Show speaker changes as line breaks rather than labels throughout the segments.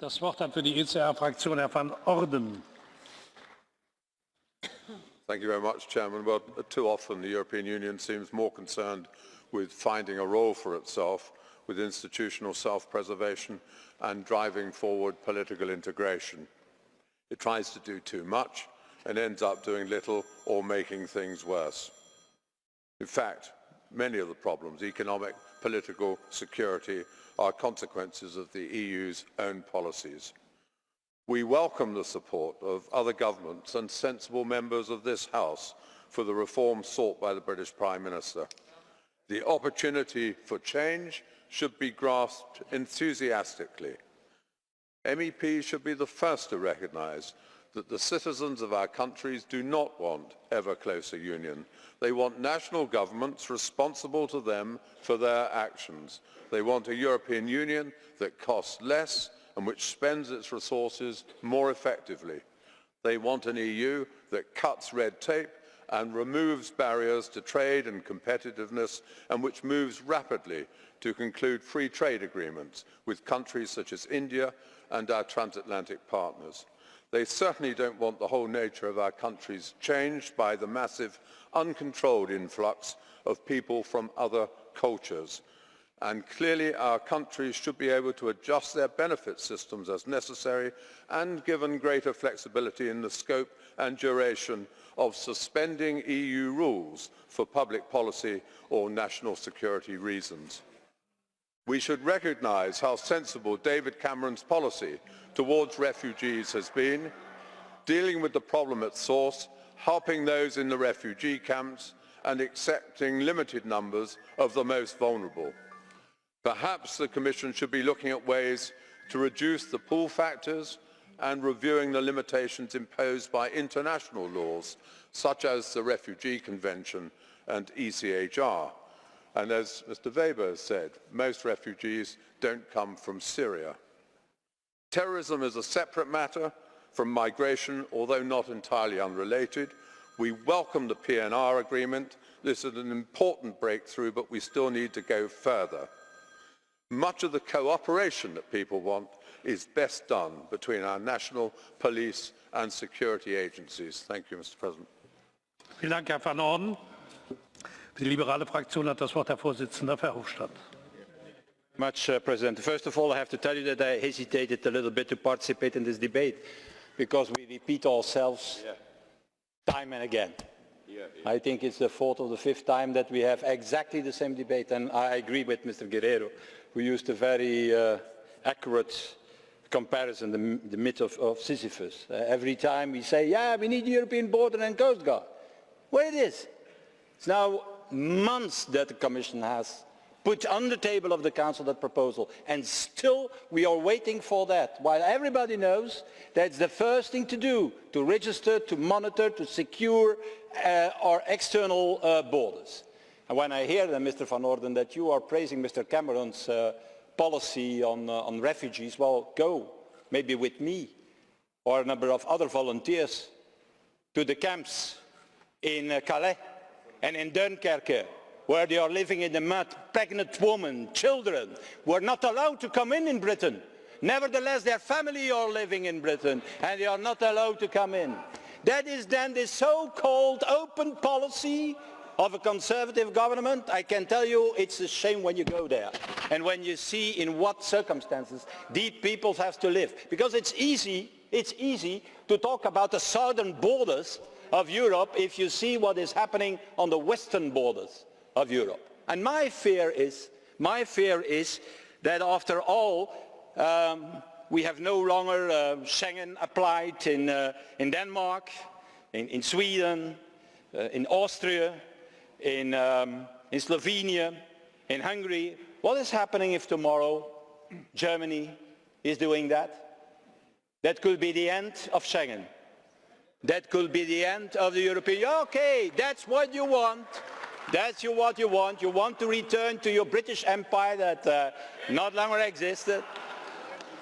Das Wort hat für die ECR-Fraktion Herr Van Orden.
Thank you very much, Chairman. Well, too often the European Union seems more concerned with finding a role for itself, with institutional self-preservation and driving forward political integration. It tries to do too much and ends up doing little or making things worse. In fact, many of the problems, economic, political, security, are consequences of the EU's own policies. We welcome the support of other governments and sensible members of this House for the reforms sought by the British Prime Minister. The opportunity for change should be grasped enthusiastically. MEPs should be the first to recognise that the citizens of our countries do not want ever closer union. They want national governments responsible to them for their actions. They want a European Union that costs less and which spends its resources more effectively. They want an EU that cuts red tape and removes barriers to trade and competitiveness, and which moves rapidly to conclude free trade agreements with countries such as India and our transatlantic partners. They certainly don't want the whole nature of our countries changed by the massive, uncontrolled influx of people from other cultures. And clearly our countries should be able to adjust their benefit systems as necessary and given greater flexibility in the scope and duration of suspending EU rules for public policy or national security reasons. We should recognise how sensible David Cameron's policy towards refugees has been, dealing with the problem at source, helping those in the refugee camps and accepting limited numbers of the most vulnerable. Perhaps the Commission should be looking at ways to reduce the pull factors and reviewing the limitations imposed by international laws, such as the Refugee Convention and ECHR. And as Mr. Weber has said, most refugees don't come from Syria. Terrorism is a separate matter from migration, although not entirely unrelated. We welcome the PNR agreement. This is an important breakthrough, but we still need to go further. Much of the cooperation that people want is best done between our national police and security agencies. Thank you, Mr. President.
Vielen Dank, Herr Van Orden. Für die liberale Fraktion hat das Wort Herr Vorsitzender Verhofstadt.
President. First of all, I have to tell you that I hesitated a little bit to participate in this debate because we repeat ourselves time and again. I think it's the fourth or the fifth time that we have exactly the same debate, and I agree with Mr. Guerrero, who used a very accurate comparison, the myth of Sisyphus. Every time we say, yeah, we need the European Border and Coast Guard. Well, it is. It's now months that the Commission has put on the table of the Council that proposal, and still we are waiting for that, while everybody knows that's the first thing to do, to register, to monitor, to secure our external borders. And when I hear then, Mr. Van Orden, that you are praising Mr. Cameron's policy on refugees, well, go, maybe with me or a number of other volunteers, to the camps in Calais and in Dunkirk, where they are living in the mud, pregnant women, children, who are not allowed to come in Britain. Nevertheless, their family are living in Britain, and they are not allowed to come in. That is then the so-called open policy of a conservative government. I can tell you it's a shame when you go there and when you see in what circumstances these people have to live. Because it's easy to talk about the southern borders of Europe if you see what is happening on the western borders of Europe. And my fear is that after all, we have no longer Schengen applied in Denmark, in Sweden, in Austria, in Slovenia, in Hungary. What is happening if tomorrow Germany is doing that? That could be the end of Schengen. That could be the end of the European. Okay, that's what you want. That's what you want. You want to return to your British Empire that no longer existed.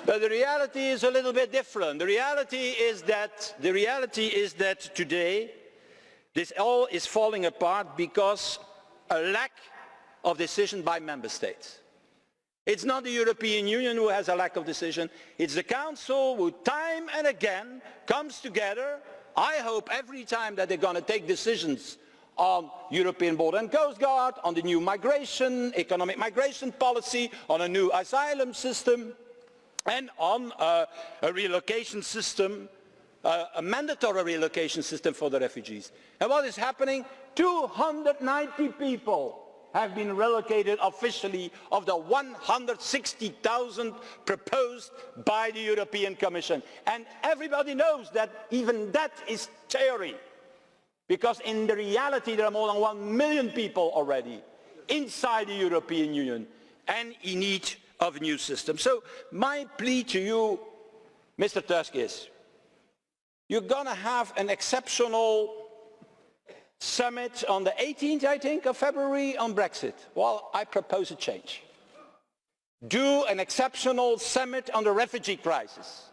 But the reality is a little bit different. The reality is that today this all is falling apart because a lack of decision by member states. It's not the European Union who has a lack of decision. It's the Council who time and again comes together. I hope every time that they're going to take decisions on European border and coast guard, on the new migration, economic migration policy, on a new asylum system, and on a relocation system, a mandatory relocation system for the refugees. And what is happening? 290 people have been relocated officially of the 160,000 proposed by the European Commission. And everybody knows that even that is theory, because in the reality there are more than 1 million people already inside the European Union and in need of a new system. So my plea to you, Mr. Tusk, is you're going to have an exceptional summit on the 18th, I think, of February on Brexit. Well, I propose a change. Do an exceptional summit on the refugee crisis.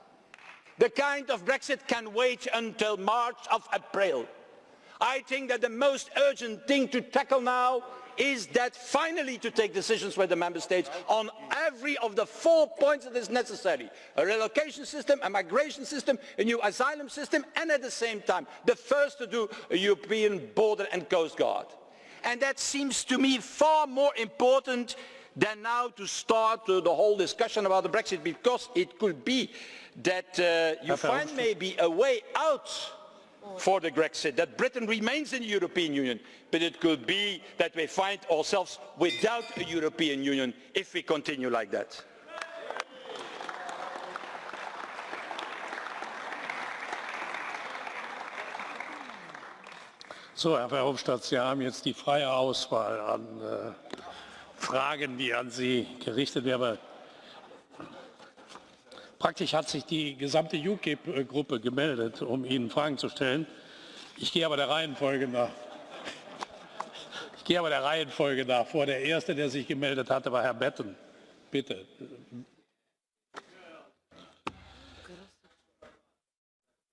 The kind of Brexit can wait until March of April. I think that the most urgent thing to tackle now is that finally to take decisions with the member states on every of the 4 points that is necessary. A relocation system, a migration system, a new asylum system, and at the same time, the first to do a European border and coast guard. And that seems to me far more important than now to start the whole discussion about the Brexit, because it could be that you find maybe a way out for the Brexit, that Britain remains in the European Union, but it could be that we find ourselves without a European Union if we continue like that.
So, Herr Verhofstadt, Sie haben jetzt die freie Auswahl an Fragen, die an Sie gerichtet werden. Praktisch hat sich die gesamte UKIP-Gruppe gemeldet, um Ihnen Fragen zu stellen. Ich gehe aber der Reihenfolge nach. Vor der erste, der sich gemeldet hatte, war Herr Batten. Bitte.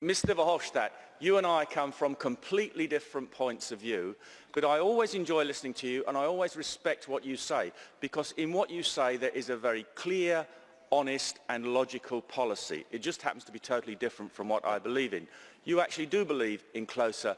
Mr. Verhofstadt, you and I come from completely different points of view, but I always enjoy listening to you and I always respect what you say, because in what you say there is a very clear, honest and logical policy. It just happens to be totally different from what I believe in. You actually do believe in closer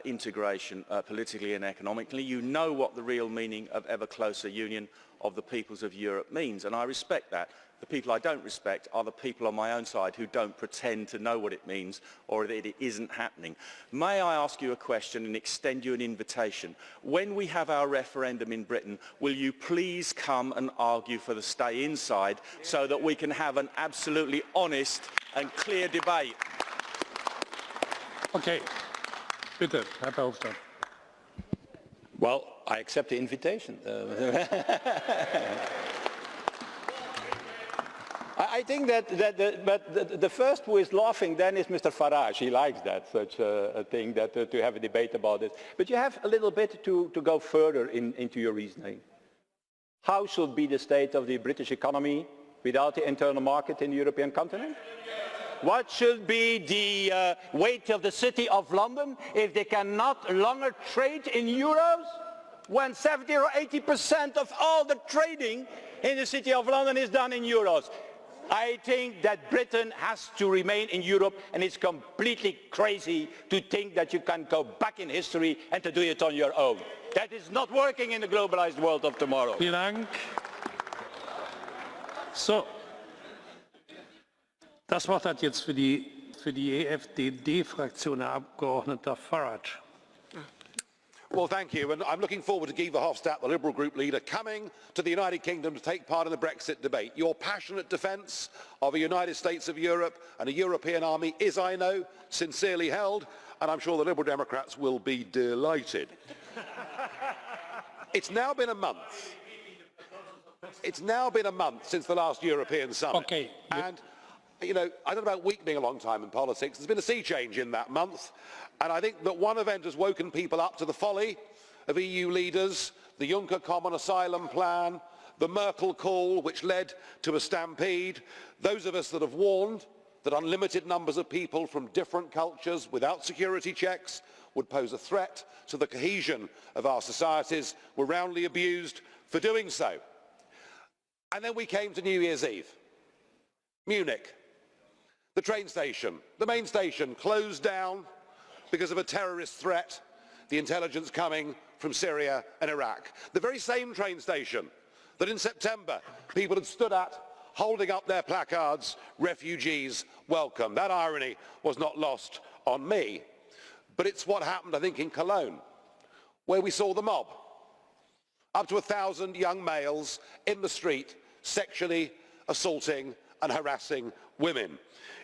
integration politically and economically. You know what the real meaning of ever closer union of the peoples of Europe means, and I respect that. The people I don't respect are the people on my own side who don't pretend to know what it means or that it isn't happening. May I ask you a question and extend you an invitation? When we have our referendum in Britain, will you please come and argue for the stay inside so that we can have an absolutely honest and clear debate?
Okay. Bitte, Herr Verhofstadt.
Well, I accept the invitation. I think that the first who is laughing then is Mr. Farage. He likes that, such a thing, that to have a debate about it. But you have a little bit to go further into your reasoning. How should be the state of the British economy without the internal market in the European continent? What should be the weight of the city of London if they cannot longer trade in euros, when 70 or 80% of all the trading in the city of London is done in euros? I think that Britain has to remain in Europe, and it's completely crazy to think that you can go back in history and to do it on your own. That is not working in the globalized world of tomorrow.
Vielen Dank. So, das Wort hat jetzt für die EFDD-Fraktion Herr Abgeordneter Farage.
Well, thank you. And I'm looking forward to Guy Verhofstadt, the Liberal Group leader, coming to the United Kingdom to take part in the Brexit debate. Your passionate defence of a United States of Europe and a European army is, I know, sincerely held, and I'm sure the Liberal Democrats will be delighted. It's now been a month. It's now been a month since the last European summit.
Okay.
And you know, I don't know about week being a long time in politics. There's been a sea change in that month. And I think that one event has woken people up to the folly of EU leaders, the Juncker Common Asylum Plan, the Merkel call, which led to a stampede. Those of us that have warned that unlimited numbers of people from different cultures without security checks would pose a threat to the cohesion of our societies were roundly abused for doing so. And then we came to New Year's Eve. Munich, the train station, the main station, closed down because of a terrorist threat, the intelligence coming from Syria and Iraq. The very same train station that in September people had stood at, holding up their placards, refugees welcome. That irony was not lost on me. But it's what happened, I think, in Cologne, where we saw the mob. Up to 1,000 young males in the street sexually assaulting and harassing women.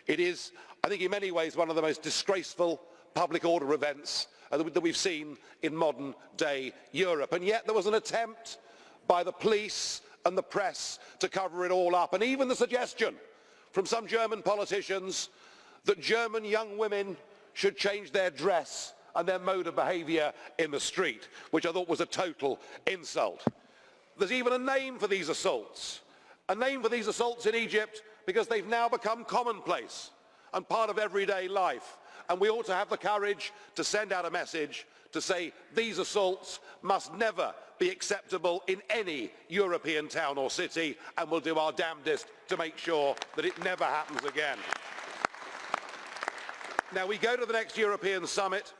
It is, I think, in many ways one of the most disgraceful public order events that we've seen in modern day Europe. And yet there was an attempt by the police and the press to cover it all up, and even the suggestion from some German politicians that German young women should change their dress and their mode of behaviour in the street, which I thought was a total insult. There's even a name for these assaults. A name for these assaults in Egypt because they've now become commonplace and part of everyday life. And we ought to have the courage to send out a message to say these assaults must never be acceptable in any European town or city, and we'll do our damnedest to make sure that it never happens again. Now we go to the next European summit,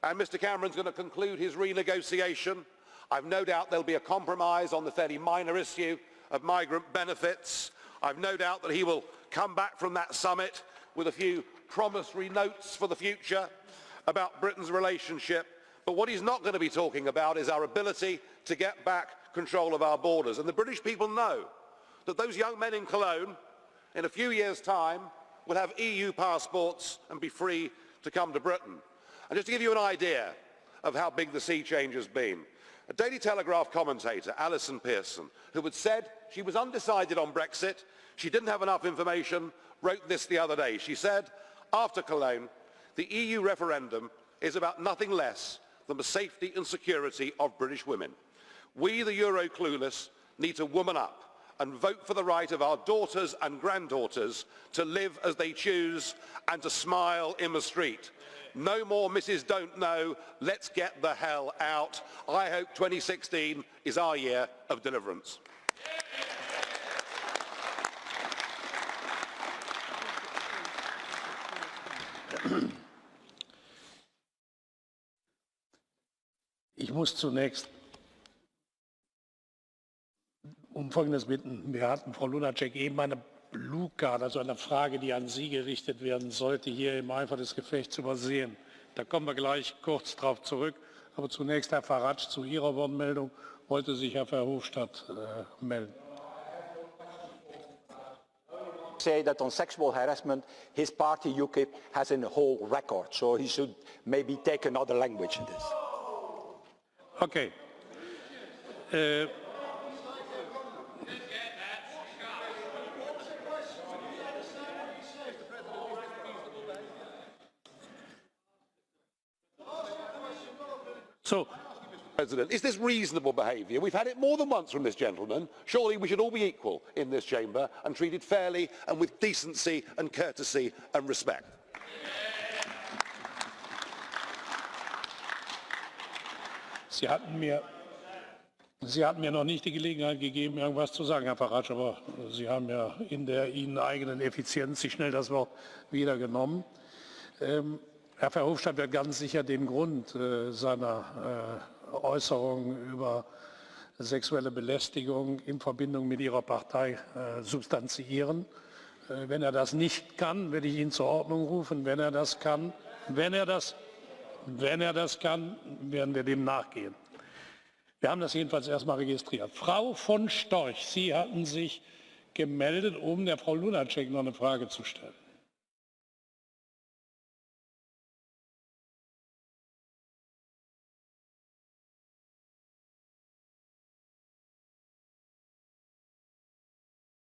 and Mr Cameron's going to conclude his renegotiation. I've no doubt there'll be a compromise on the fairly minor issue of migrant benefits. I've no doubt that he will come back from that summit with a few promissory notes for the future about Britain's relationship. But what he's not going to be talking about is our ability to get back control of our borders. And the British people know that those young men in Cologne, in a few years' time, will have EU passports and be free to come to Britain. And just to give you an idea of how big the sea change has been, a Daily Telegraph commentator, Alison Pearson, who had said she was undecided on Brexit, she didn't have enough information, wrote this the other day. She said, after Cologne, the EU referendum is about nothing less than the safety and security of British women. We, the Euro clueless, need to woman up and vote for the right of our daughters and granddaughters to live as they choose and to smile in the street. No more Mrs. Don't Know, let's get the hell out. I hope 2016 is our year of deliverance.
Ich muss zunächst um Folgendes bitten. Wir hatten, Frau Lunacek, eben eine Blue Card, also eine Frage, die an Sie gerichtet werden sollte, hier im Eifer des Gefechts übersehen. Da kommen wir gleich kurz darauf zurück. Aber zunächst Herr Farage zu Ihrer Wortmeldung. Wollte sich Herr Verhofstadt melden.
Say that on sexual harassment, his party UKIP has a whole record, so he should maybe take another language in this.
Okay. So,
President, is this reasonable behaviour? We've had it more than once from this gentleman. Surely we should all be equal in this chamber and treated fairly and with decency and courtesy and respect.
Sie hatten mir noch nicht die Gelegenheit gegeben, irgendwas zu sagen, Herr Farage, aber Sie haben ja in der Ihnen eigenen Effizienz sich schnell das Wort wieder genommen. Herr Verhofstadt wird ganz sicher den Grund seiner Äußerungen über sexuelle Belästigung in Verbindung mit Ihrer Partei substanziieren. Wenn er das nicht kann, werde ich ihn zur Ordnung rufen. Wenn er das kann, werden wir dem nachgehen. Wir haben das jedenfalls erstmal registriert. Frau von Storch, Sie hatten sich gemeldet, um der Frau Lunacek noch eine Frage zu stellen.